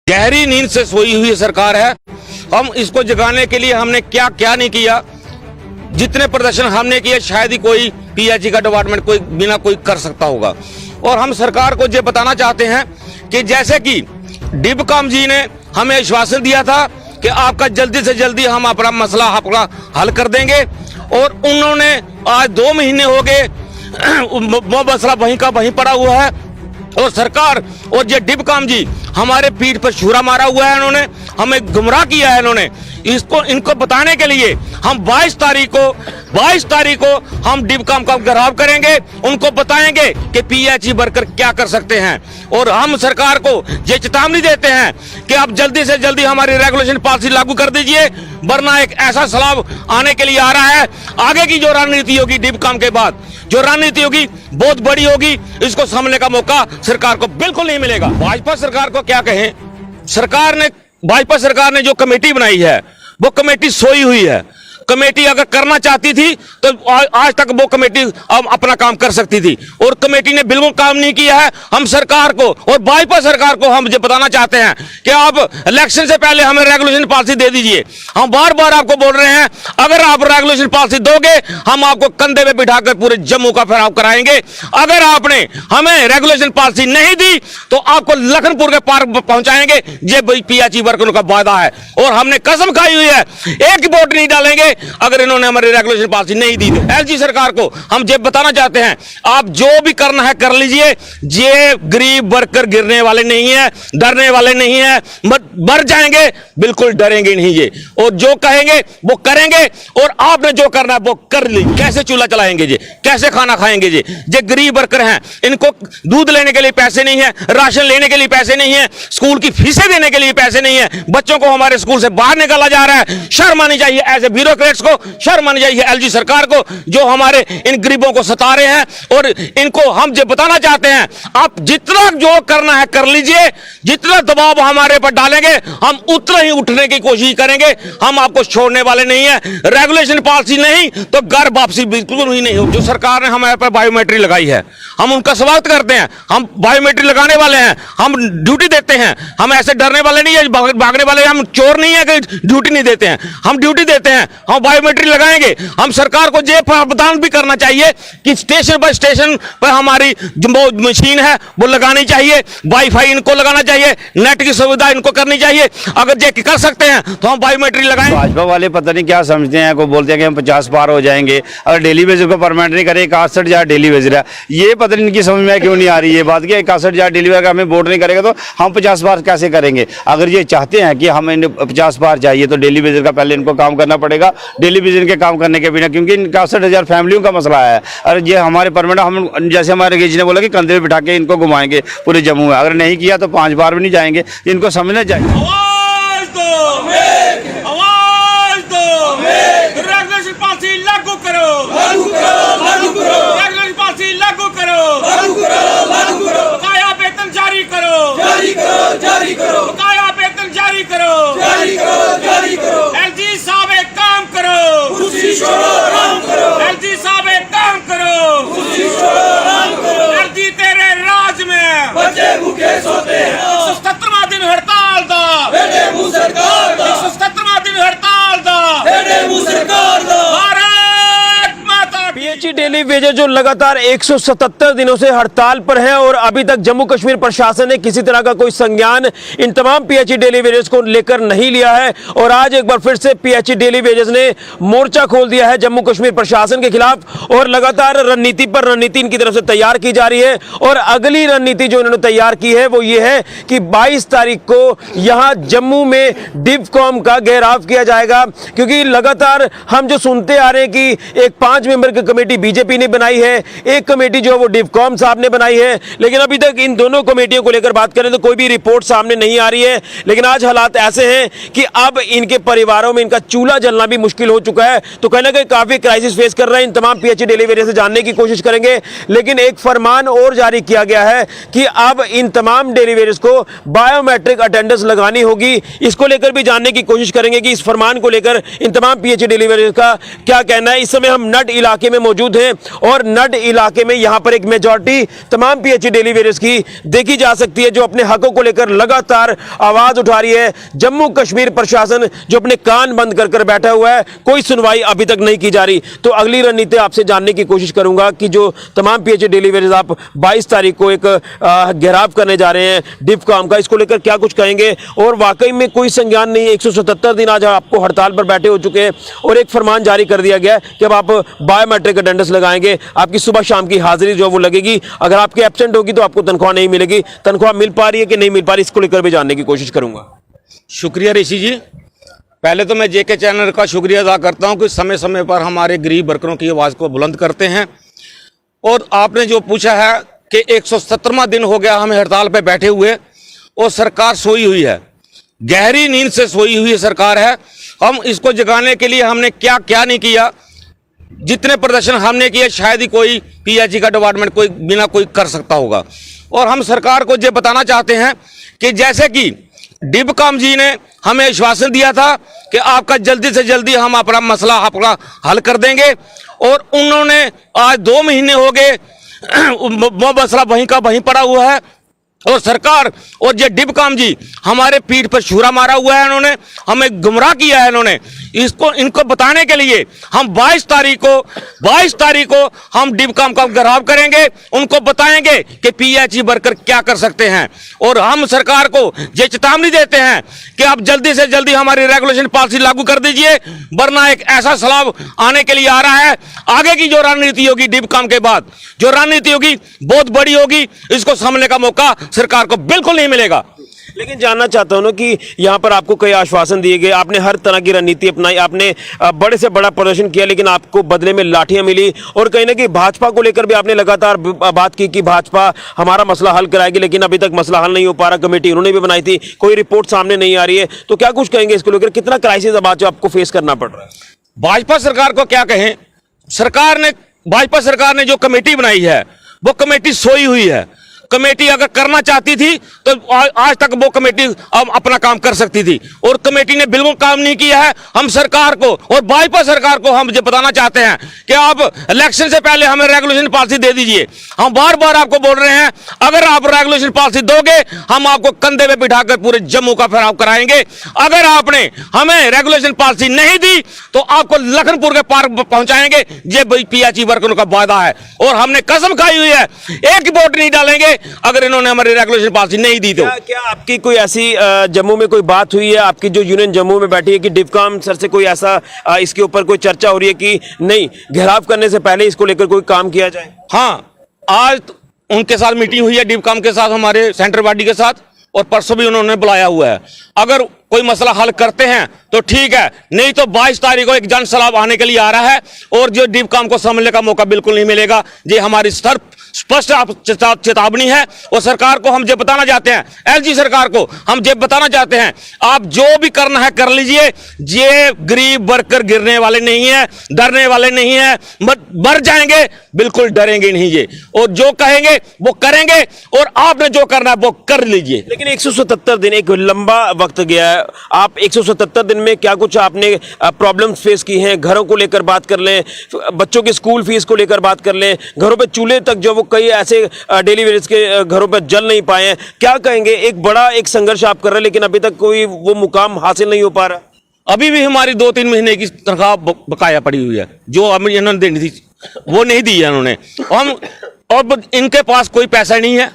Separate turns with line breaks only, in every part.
गहरी नींद से सोई हुई सरकार है। हम इसको जगाने के लिए हमने क्या क्या नहीं किया। जितने प्रदर्शन हमने किए शायद ही कोई पीएचई का डिपार्टमेंट कोई बिना कोई कर सकता होगा। और हम सरकार को ये बताना चाहते हैं कि जैसे कि डिबकॉम जी ने हमें आश्वासन दिया था कि आपका जल्दी से जल्दी हम अपना मसला आपका हल कर देंगे, और उन्होंने आज 2 महीने हो गए वो मसला वहीं का वहीं पड़ा हुआ है। और सरकार और ये डिबकॉम जी हमारे पीठ पर छुरा मारा हुआ है, इन्होंने हमें गुमराह किया है। इन्होंने इनको बताने के लिए हम 22 तारीख को हम डिबकॉम का घेराव करेंगे, उनको बताएंगे कि पीएचई वर्कर क्या कर सकते हैं। और हम सरकार को ये चेतावनी देते हैं कि आप जल्दी से जल्दी हमारी रेगुलेशन पॉलिसी लागू कर दीजिए, वरना एक ऐसा सलाब आने के लिए आ रहा है। आगे की जो रणनीति होगी डिबकॉम के बाद जो रणनीति होगी बहुत बड़ी होगी, इसको समझने का मौका सरकार को बिल्कुल नहीं मिलेगा। भाजपा सरकार को क्या कहें, भाजपा सरकार ने जो कमेटी बनाई है वो कमेटी सोई हुई है। कमेटी अगर करना चाहती थी तो आज तक वो कमेटी अपना काम कर सकती थी, और कमेटी ने बिल्कुल काम नहीं किया है। हम सरकार को और भाजपा सरकार को हम ये बताना चाहते हैं कि आप इलेक्शन से पहले हमें रेगुलेशन पॉलिसी दे दीजिए। हम बार बार आपको बोल रहे हैं, अगर आप रेगुलेशन पॉलिसी दोगे हम आपको कंधे पे बिठाकर पूरे जम्मू का फहराव कराएंगे। अगर आपने हमें रेगुलेशन पॉलिसी नहीं दी तो आपको लखनपुर के पार पहुंचाएंगे। ये पीएचई वर्करों का वादा है, और हमने कसम खाई हुई है एक वोट नहीं डालेंगे अगर इन्होंने हमारी रेगुलेशन पॉलिसी नहीं दी। एलजी सरकार को हम ये बताना चाहते हैं, आप जो भी करना है कर लीजिए। ये गरीब वर्कर गिरने वाले नहीं है, डरने वाले नहीं है, मर जाएंगे बिल्कुल डरेंगे नहीं ये, और जो कहेंगे वो करेंगे। और आपने जो करना है वो कर लीजिए। कैसे चूल्हा चलाएंगे जी, कैसे खाना खाएंगे जी? ये गरीब वर्कर हैं, इनको दूध लेने के लिए पैसे नहीं है, राशन लेने के लिए पैसे नहीं है, स्कूल की फीसें देने के लिए पैसे नहीं है, बच्चों को हमारे स्कूल से बाहर निकाला जा रहा है। शर्म आनी चाहिए ऐसे ब्यूरोक्रेट्स को, शर्म आनी चाहिए एलजी सरकार को जो हमारे इन गरीबों को सता रहे हैं। और इनको हम ये बताना चाहते हैं, आप जितना जो करना है कर लीजिए, जितना दबाव हमारे पर डालेंगे हम उतना ही उठने की कोशिश करेंगे। हम आपको छोड़ने वाले नहीं है। रेगुलेशन पॉलिसी नहीं तो घर वापसी बिल्कुल ही नहीं हो। जो सरकार ने हमारे पर बायोमेट्रिक लगाई है हम उनका स्वागत करते हैं। हम बायोमेट्रिक लगाने वाले हैं, हम ड्यूटी देते हैं, हम ऐसे डरने वाले नहीं है, भागने वाले हम चोर नहीं है कि ड्यूटी नहीं देते हैं। हम ड्यूटी देते हैं, हम बायोमेट्रिक लगाएंगे। हम सरकार को ये प्रावधान भी करना चाहिए कि स्टेशन पर हमारी जो मशीन है वो लगानी चाहिए, वाईफाई इनको लगाना चाहिए, नेट की सुविधा इनको करनी चाहिए। अगर ये कर सकते हैं तो हम बायोमेट्रिक लगाएं।
भाजपा वाले पता नहीं क्या समझते हैं, को बोलते हैं कि हम 50 पार हो जाएंगे अगर डेली वेजर को परमानेंट नहीं करें। 61,000 डेली वेजर है, ये पता नहीं इनकी समझ में क्यों नहीं आ रही है बात कि 61,000 डेली वेजर का हमें वोट नहीं करेगा तो हम 50 पार कैसे करेंगे। अगर ये चाहते हैं कि हमें 50 पार चाहिए तो डेली वेजर का पहले इनको काम करना पड़ेगा। डेली वेजर के काम करने के बिना, क्योंकि 61,000 फैमिलियों का मसला है। और ये हमारे परमानेंट हम जैसे हमारे गेज ने बोला कि कंधे पे बिठा के इनको घुमाएंगे पूरे जम्मू में, अगर नहीं किया तो 5 बार भी नहीं जाएंगे। इनको समझना चाहिए।
आवाज दो, आवाज दो, रेगुलेशन पॉलिसी लागू करो, रेगुलेशन पॉलिसी लागू करो, बकाया वेतन जारी करो, बकाया वेतन जारी करो, एलजी साहब एक काम करो, एलजी साहब एक काम करो, एलजी तेरे राज में बच्चे भूखे सोते हैं। 177वां दिन हड़ताल दा, 177वां दिन हड़ताल दा, भारत माता।
पीएचई डेली वेजेस जो लगातार 177 दिनों से हड़ताल पर हैं और अभी तक जम्मू कश्मीर प्रशासन ने किसी तरह का कोई संज्ञान इन तमाम पीएचई डेली वेजेस को लेकर नहीं लिया है। और आज एक बार फिर से पीएचई डेली वेजेस ने मोर्चा खोल दिया है जम्मू कश्मीर प्रशासन के खिलाफ, और लगातार रणनीति पर रणनीति इनकी तरफ से तैयार की जा रही है। और अगली रणनीति जो इन्होंने तैयार की है वो ये है कि 22 तारीख को यहां जम्मू में डिबकॉम का घेराव किया जाएगा, क्योंकि लगातार हम जो सुनते आ रहे हैं कि एक 5 मेंबर की कमेटी बीजेपी ने बनाई है, एक कमेटी जो है वो डिबकॉम साहब ने बनाई है, लेकिन अभी तक इन दोनों कमेटियों को लेकर बात करें तो कोई भी रिपोर्ट सामने नहीं आ रही है। लेकिन आज हालात ऐसे हैं कि अब इनके परिवारों में इनका चूल्हा जलना भी मुश्किल हो चुका है। तो कहीं ना कहीं काफी क्राइसिस फेस कर रहे हैं। इन तमाम पीएचई डेली वेजेस से जानने की कोशिश करेंगे, लेकिन एक फरमान और जारी किया गया है कि अब इन तमाम डेली वेजेस को बायोमेट्रिक अटेंडेंस लगानी होगी। इसको लेकर भी जानने की कोशिश करेंगे कि इस फरमान को लेकर इन तमाम पीएचई डेली वेजेस का क्या कहना है। इस समय हम नट इलाके में मौजूद मौजूद हैं और नड इलाके में यहां पर एक मेजॉरिटी तमाम पीएचई डेली वेयर्स की देखी जा सकती है, जो अपने हकों को लेकर लगातार आवाज उठा रही है। जम्मू कश्मीर प्रशासन जो अपने कान बंद कर बैठा हुआ है, कोई सुनवाई अभी तक नहीं की जा रही। तो अगली रणनीति आपसे जानने की कोशिश करूंगा कि जो तमाम पीएचई डेली वेयर्स आप 22 तारीख को एक घेराव करने जा रहे हैं डिफकॉम का, इसको लेकर क्या कुछ कहेंगे? और वाकई में कोई संज्ञान नहीं है, 177 दिन आज आपको हड़ताल पर बैठे हो चुके हैं और एक फरमान जारी कर दिया गया कि अब आप बायोमेट्रिक अटेंडेंस लगाएंगे, आपकी सुबह शाम की हाजिरी जो वो लगेगी, अगर आपकी एब्सेंट होगी तो आपको तनख्वाह नहीं मिलेगी। तनख्वाह मिल पा रही है कि नहीं मिल पा रही, इसको लेकर भी जानने की कोशिश करूंगा।
शुक्रिया ऋषि जी। पहले तो मैं जेके चैनल का शुक्रिया अदा करता हूं कि समय समय पर हमारे गरीब वर्करों की आवाज़ को बुलंद करते हैं। और आपने जो पूछा है कि 117वां दिन हो गया हमें हड़ताल पे बैठे हुए और सरकार सोई हुई है, गहरी नींद से सोई हुई सरकार है। हम इसको जगाने के लिए हमने क्या क्या नहीं किया, जितने प्रदर्शन हमने किए शायद ही कोई पीएचई का डिपार्टमेंट कोई बिना कोई कर सकता होगा। और हम सरकार को ये बताना चाहते हैं कि जैसे कि डिबकॉम जी ने हमें आश्वासन दिया था कि आपका जल्दी से जल्दी हम अपना मसला अपना हल कर देंगे, और उन्होंने आज 2 महीने हो गए वो मसला वहीं का वहीं पड़ा हुआ है। और सरकार और ये डिबकॉम जी हमारे पीठ पर छुरा मारा हुआ है, इन्होंने हमें गुमराह किया है। इन्होंने इनको बताने के लिए हम 22 तारीख को हम डिबकॉम का घेराव करेंगे, उनको बताएंगे कि पीएचई वर्कर क्या कर सकते हैं। और हम सरकार को ये चेतावनी देते हैं कि आप जल्दी से जल्दी हमारी रेगुलेशन पॉलिसी लागू कर दीजिए, वरना एक ऐसा सलाब आने के लिए आ रहा है। आगे की जो रणनीति होगी डिबकॉम के बाद, जो रणनीति होगी बहुत बड़ी होगी, इसको समझने का मौका सरकार को बिल्कुल नहीं मिलेगा।
लेकिन जानना चाहता हूं ना कि यहां पर आपको कई आश्वासन दिए गए, आपने हर तरह की रणनीति अपनाई, आपने बड़े से बड़ा प्रदर्शन किया, लेकिन आपको बदले में लाठियां मिली। और कहीं ना कहीं भाजपा को लेकर भी आपने लगातार बात की कि भाजपा हमारा मसला हल कराएगी, लेकिन अभी तक मसला हल नहीं हो पा रहा। कमेटी उन्होंने भी बनाई थी, कोई रिपोर्ट सामने नहीं आ रही है। तो क्या कुछ कहेंगे इसको लेकर, कितना क्राइसिस अब आज आपको फेस करना पड़ रहा है?
भाजपा सरकार को क्या कहें, भाजपा सरकार ने जो कमेटी बनाई है वो कमेटी सोई हुई है। कमेटी अगर करना चाहती थी तो आज तक वो कमेटी अब अपना काम कर सकती थी, और कमेटी ने बिल्कुल काम नहीं किया है। हम सरकार को और भाजपा सरकार को हम ये बताना चाहते हैं कि आप इलेक्शन से पहले हमें रेगुलेशन पॉलिसी दे दीजिए। हम बार बार आपको बोल रहे हैं, अगर आप रेगुलेशन पॉलिसी दोगे हम आपको कंधे पे बिठाकर पूरे जम्मू का फेराव कराएंगे। अगर आपने हमें रेगुलेशन पॉलिसी नहीं दी तो आपको लखनपुर के पार्क पहुंचाएंगे। ये पीएचई वर्करों का वादा है और हमने कसम खाई हुई है, एक वोट नहीं डालेंगे अगर इन्होंने हमारी रेगुलेशन पॉलिसी नहीं दी तो।
क्या आपकी कोई ऐसी जम्मू में कोई बात हुई है, आपकी जो यूनियन जम्मू में बैठी है, कि डिफकॉम सर से कोई ऐसा इसके ऊपर कोई चर्चा हो रही है कि नहीं घेराव करने से पहले इसको लेकर कोई काम किया जाए?
हाँ, आज उनके साथ मीटिंग हुई है डिफकॉम के साथ, हमारे सेंटर बॉडी के साथ, और परसों भी उन्होंने बुलाया हुआ है। अगर कोई मसला हल करते हैं तो ठीक है, नहीं तो 22 तारीख को एक जन सलाब आने के लिए आ रहा है और जो डिफकॉम को समझने का मौका बिल्कुल नहीं मिलेगा। ये हमारी स्पष्ट चेतावनी है। और सरकार को हम ये बताना चाहते हैं, एलजी सरकार को हम ये बताना चाहते हैं, आप जो भी करना है कर लीजिए। ये गरीब वर्कर गिरने वाले नहीं है, डरने वाले नहीं है, मर जाएंगे, बिल्कुल डरेंगे नहीं ये, और जो कहेंगे वो करेंगे, और आपने जो करना है वो कर लीजिए।
लेकिन 177 दिन एक लंबा वक्त गया है, आप 177 दिन में क्या कुछ आपने प्रॉब्लम्स फेस की हैं? घरों को लेकर बात कर लें, बच्चों की स्कूल फीस को लेकर बात कर लें, घरों पे चूल्हे तक जो वो कई ऐसे डेली वेजेस के घरों पे जल नहीं पाए हैं। क्या कहेंगे, एक बड़ा एक संघर्ष आप कर रहे हैं लेकिन अभी तक कोई वो मुकाम हासिल नहीं हो पा रहा?
अभी भी हमारी 2-3 महीने की तनख्वाह बकाया पड़ी हुई है, जो हमें इन्होंने देनी थी वो नहीं दी है इन्होंने। हम अब इनके पास कोई पैसा नहीं है,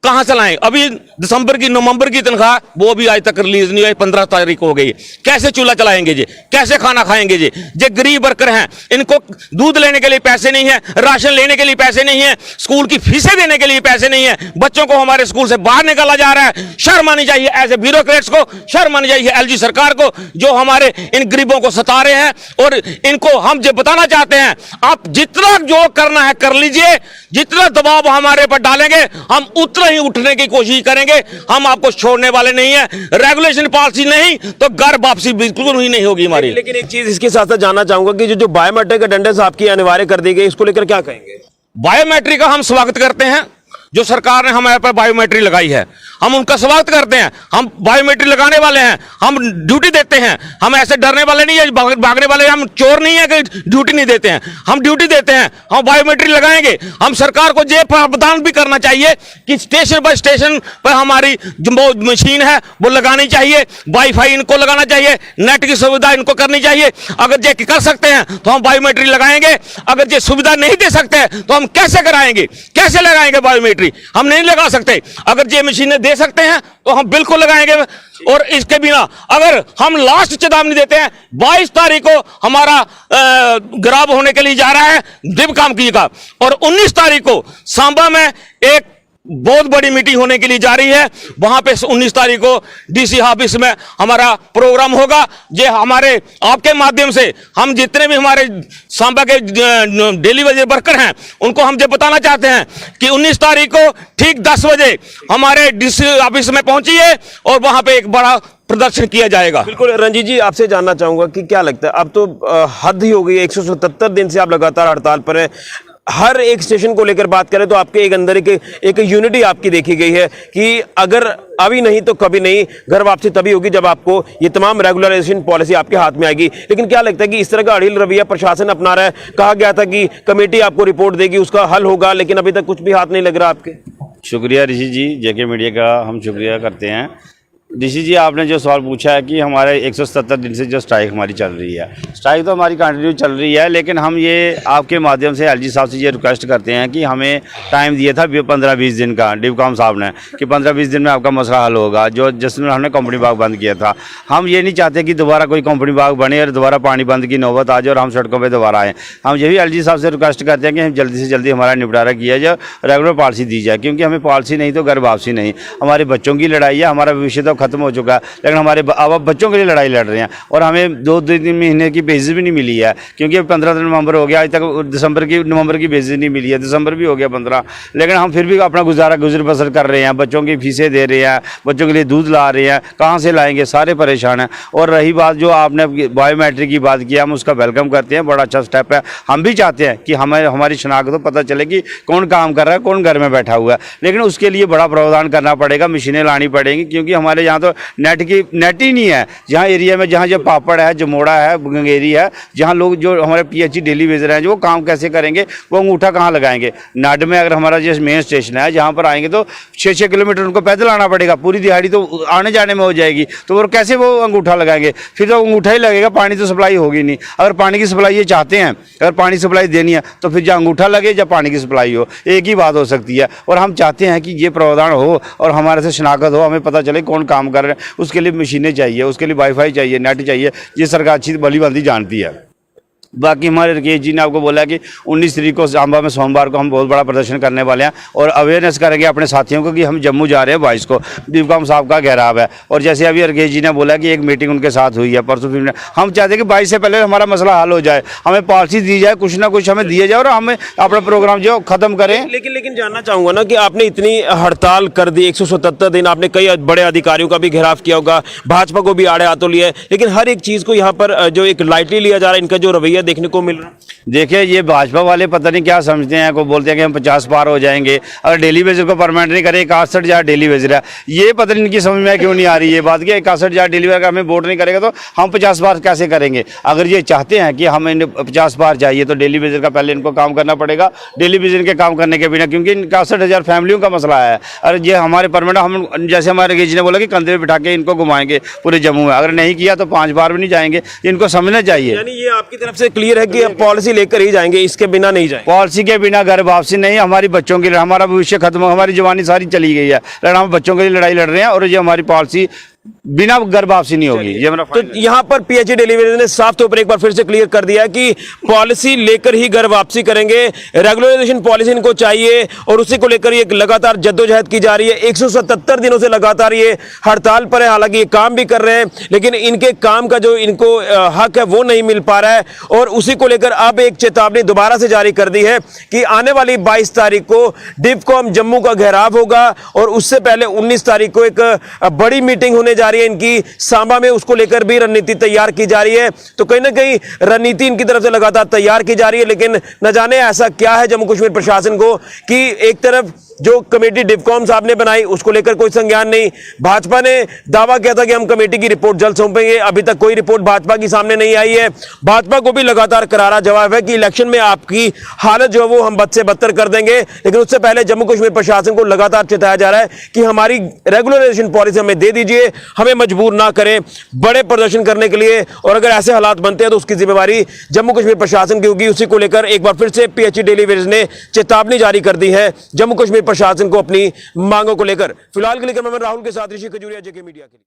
कहां से लाएं? अभी दिसंबर की नवंबर की तनख्वाह वो भी आज तक रिलीज नहीं हुई, 15 तारीख हो गई। कैसे चूल्हा चलाएंगे जी, कैसे खाना खाएंगे जी? जे गरीब वर्कर हैं, इनको दूध लेने के लिए पैसे नहीं है, राशन लेने के लिए पैसे नहीं है, स्कूल की फीसें देने के लिए पैसे नहीं है, बच्चों को हमारे स्कूल से बाहर निकाला जा रहा है। शर्म आनी चाहिए ऐसे ब्यूरोक्रेट्स को, शर्म आनी चाहिए एलजी सरकार को, जो हमारे इन गरीबों को सता रहे हैं। और इनको हम जो बताना चाहते हैं, आप जितना जो करना है कर लीजिए, जितना दबाव हमारे पर डालेंगे हम उतना ही उठने की कोशिश करेंगे, हम आपको छोड़ने वाले नहीं है। रेगुलेशन पॉलिसी नहीं तो घर वापसी बिल्कुल ही नहीं होगी हमारी।
लेकिन एक चीज इसके साथ साथ जानना चाहूंगा कि जो बायोमेट्रिक अटेंडेंस आपकी अनिवार्य कर दी गई, इसको लेकर क्या कहेंगे?
बायोमेट्रिक का हम स्वागत करते हैं, जो सरकार ने हमारे पर बायोमेट्रिक लगाई है। हम उनका स्वागत करते हैं। हम बायोमेट्रिक लगाने वाले हैं, हम ड्यूटी देते हैं। हम ऐसे डरने वाले नहीं है, भागने वाले, हम चोर नहीं है कि ड्यूटी नहीं देते हैं। हम ड्यूटी देते हैं, हम बायोमेट्रिक लगाएंगे। हम सरकार को ये प्रावधान भी करना चाहिए कि स्टेशन बाय स्टेशन पर हमारी जो मशीन है वो लगानी चाहिए, वाईफाई इनको लगाना चाहिए, नेट की सुविधा इनको करनी चाहिए। अगर ये कर सकते हैं तो हम बायोमेट्रिक लगाएंगे। अगर ये सुविधा नहीं दे सकते तो हम कैसे कराएंगे, कैसे लगाएंगे बायोमेट्रिक? हम नहीं लगा सकते। अगर ये मशीनें दे सकते हैं तो हम बिल्कुल लगाएंगे। और इसके बिना अगर हम लास्ट चेतावनी देते हैं, 22 तारीख को हमारा गिराव होने के लिए जा रहा है दिव्य काम कीजिएगा। और 19 तारीख को सांबा में एक बहुत बड़ी मीटिंग होने के लिए जा रही है। वहां पे 19 तारीख को डीसी ऑफिस में हमारा प्रोग्राम होगा। ये हमारे आपके माध्यम से हम जितने भी हमारे सांबा के डेली वेज वर्कर हैं उनको हम ये बताना चाहते हैं कि 19 तारीख को ठीक 10 बजे हमारे डीसी ऑफिस में पहुंचिए और वहां पे एक बड़ा प्रदर्शन किया जाएगा।
बिल्कुल रंजीत जी, आपसे जानना चाहूंगा कि क्या लगता है, अब तो हद ही हो गई है, 177 दिन से आप लगातार हड़ताल पर है। हर एक स्टेशन को लेकर बात करें तो आपके एक अंदर एक यूनिटी आपकी देखी गई है कि अगर अभी नहीं तो कभी नहीं, घर वापसी तभी होगी जब आपको ये तमाम रेगुलराइजेशन पॉलिसी आपके हाथ में आएगी। लेकिन क्या लगता है कि इस तरह का अड़ियल रवैया प्रशासन अपना रहा है? कहा गया था कि कमेटी आपको रिपोर्ट देगी, उसका हल होगा, लेकिन अभी तक कुछ भी हाथ नहीं लग रहा आपके।
शुक्रिया ऋषि जी, जेके मीडिया का हम शुक्रिया करते हैं। ऋषि जी, आपने जो सवाल पूछा है कि हमारे 177 दिन से जो स्ट्राइक हमारी चल रही है, स्ट्राइक तो हमारी कंटिन्यू चल रही है, लेकिन हम ये आपके माध्यम से एलजी साहब से ये रिक्वेस्ट करते हैं कि हमें टाइम दिया था 15-20 दिन का डिवकॉम साहब ने कि 15-20 दिन में आपका मसला हल होगा, जो जिसमें हमने कंपनी बाग बंद किया था। हम ये नहीं चाहते कि दोबारा कोई कंपनी बाग बने और दोबारा पानी बंद की नौबत आ जाए और हम सड़कों पर दोबारा आएँ। हम यही एलजी साहब से रिक्वेस्ट करते हैं कि हम जल्दी से जल्दी हमारा निपटारा किया जाए, रेगुलर पॉलिसी दी जाए, क्योंकि हमें पॉलिसी नहीं तो घर वापसी नहीं। हमारे बच्चों की लड़ाई है, हमारा भविष्य तो खत्म हो चुका है, लेकिन हमारे अब बच्चों के लिए लड़ाई लड़ रहे हैं और हमें 2-3 महीने की बेइज्जती भी नहीं मिली है, क्योंकि 15 नवंबर हो गया, आज तक नवंबर की बेइज्जती नहीं मिली है, दिसंबर भी हो गया 15, लेकिन हम फिर भी अपना गुजर बसर कर रहे हैं, बच्चों की फीसें दे रहे हैं, बच्चों के लिए दूध ला रहे हैं, कहाँ से लाएंगे, सारे परेशान हैं। और रही बात जो आपने बायोमेट्रिक की बात की, हम उसका वेलकम करते हैं, बड़ा अच्छा स्टेप है। हम भी चाहते हैं कि हमें हमारी शनाख्त तो पता चले कि कौन काम कर रहा है, कौन घर में बैठा हुआ है, लेकिन उसके लिए बड़ा प्रावधान करना पड़ेगा, मशीनें लानी पड़ेंगी, क्योंकि हमारे यहाँ तो नेट ही नहीं है। जहाँ एरिया में जहाँ जो पापड़ है, जमोड़ा है, गंगेरी है, जहाँ लोग जो हमारे पीएचई डेली वेजर हैं जो काम कैसे करेंगे, वो अंगूठा कहाँ लगाएंगे। नाड में अगर हमारा जो मेन स्टेशन है जहाँ पर आएंगे तो 6-6 किलोमीटर उनको पैदल आना पड़ेगा, पूरी दिहाड़ी तो आने जाने में हो जाएगी, तो वो कैसे वो अंगूठा लगाएंगे? फिर तो अंगूठा ही लगेगा, पानी तो सप्लाई होगी नहीं। अगर पानी की सप्लाई ये चाहते हैं, अगर पानी सप्लाई देनी है तो फिर जहाँ अंगूठा लगे या पानी की सप्लाई हो, एक ही बात हो सकती है। और हम चाहते हैं कि ये प्रावधान हो और हमारे से शनाख्त हो, हमें पता चले कौन काम कर रहे हैं। उसके लिए मशीनें चाहिए, उसके लिए वाईफाई चाहिए, नेट चाहिए, ये सरकार अच्छी भली भांति जानती है। बाकी हमारे राकेश जी ने आपको बोला कि 19 तारीख को सांबा में सोमवार को हम बहुत बड़ा प्रदर्शन करने वाले हैं और अवेयरनेस करेंगे अपने साथियों को कि हम जम्मू जा रहे हैं 22 को, डिवकॉम साहब का घेराव है। और जैसे अभी राकेश जी ने बोला कि एक मीटिंग उनके साथ हुई है परसों, हम चाहते हैं कि 22 से पहले हमारा मसला हल हो जाए, हमें पॉलिसी दी जाए, कुछ ना कुछ हमें दिया जाए और हमें अपना प्रोग्राम जो खत्म करें।
लेकिन जानना चाहूंगा ना कि आपने इतनी हड़ताल कर दी, 177 दिन, आपने कई बड़े अधिकारियों का भी घेराव किया होगा, भाजपा को भी आड़े हाथों लिया है, लेकिन हर एक चीज को यहाँ पर जो एक लाइटली लिया जा रहा है, इनका जो रवैया देखने को मिल रहा है।
देखिए, ये भाजपा वाले पता नहीं क्या समझते हैं, को बोलते हैं कि हम 50 पार हो जाएंगे अगर डेली वेजर को परमानेंट नहीं करें। 61,000 डेली वेजर है, ये पता नहीं इनकी समझ में क्यों नहीं आ रही है बात की। 61,000 डेली वेजर का हमें वोट नहीं करेगा तो हम 50 पार कैसे करेंगे? अगर ये चाहते हैं कि हमें 50 पार चाहिए तो डेली वेजर का पहले इनको काम करना पड़ेगा। डेली वेजर के काम करने के बिना, क्योंकि 61,000 फैमिलियों का मसला है, और ये हमारे परमानेंट हम जैसे हमारे राकेश ने बोला कि कंधे पे बिठा के इनको घुमाएंगे पूरे जम्मू में, अगर नहीं किया तो 5 बार भी नहीं जाएंगे। इनको समझना चाहिए।
यानी ये आपकी तरफ से क्लियर है कि पॉलिसी लेकर ही जाएंगे, इसके बिना नहीं जाएंगे।
पॉलिसी के बिना घर वापसी नहीं। हमारी बच्चों के लिए, हमारा भविष्य खत्म, हमारी जवानी सारी चली गई है, लेकिन हम बच्चों के लिए लड़ाई लड़ रहे हैं और ये हमारी पॉलिसी बिना घर वापसी नहीं होगी। ये मेरा
तो यहाँ पर पीएचई डेली वेजर ने साफ तौर पर एक बार फिर से क्लियर कर दिया कि पॉलिसी लेकर ही घर वापसी करेंगे, रेगुलराइजेशन पॉलिसी इनको चाहिए और उसी को लेकर ये लगातार जद्दोजहद की जा रही है। 177 दिनों से लगातार ये हड़ताल पर है, हालांकि ये काम भी कर रहे हैं, लेकिन इनके काम का जो इनको हक है वो नहीं मिल पा रहा है। और उसी को लेकर अब एक चेतावनी दोबारा से जारी कर दी है कि आने वाली 22 तारीख को डिवकॉम जम्मू का घेराव होगा और उससे पहले 19 तारीख को एक बड़ी मीटिंग होने होने जा रही है इनकी सांबा में, उसको लेकर भी रणनीति तैयार की जा रही है। तो कहीं ना कहीं रणनीति इनकी तरफ से लगातार तैयार की जा रही है, लेकिन न जाने ऐसा क्या है जम्मू कश्मीर प्रशासन को कि एक तरफ जो कमेटी डिवकॉम साहब ने बनाई उसको लेकर कोई संज्ञान नहीं। भाजपा ने दावा किया था कि हम कमेटी की रिपोर्ट जल्द सौंपेंगे, अभी तक कोई रिपोर्ट भाजपा की सामने नहीं आई है। भाजपा को भी लगातार करारा जवाब है कि इलेक्शन में आपकी हालत जो है वो हम बद से बदतर कर देंगे। लेकिन उससे पहले जम्मू कश्मीर प्रशासन को लगातार चेताया जा रहा है कि हमारी रेगुलराइजेशन पॉलिसी हमें दे दीजिए, हमें मजबूर ना करें बड़े प्रदर्शन करने के लिए, और अगर ऐसे हालात बनते हैं तो उसकी जिम्मेवारी जम्मू कश्मीर प्रशासन की होगी। उसी को लेकर एक बार फिर से पीएचई डेली वेजेस ने चेतावनी जारी कर दी है जम्मू कश्मीर प्रशासन को अपनी मांगों को लेकर। फिलहाल के लिए मैं राहुल के साथ ऋषि खजूरिया, जेके मीडिया के लिए।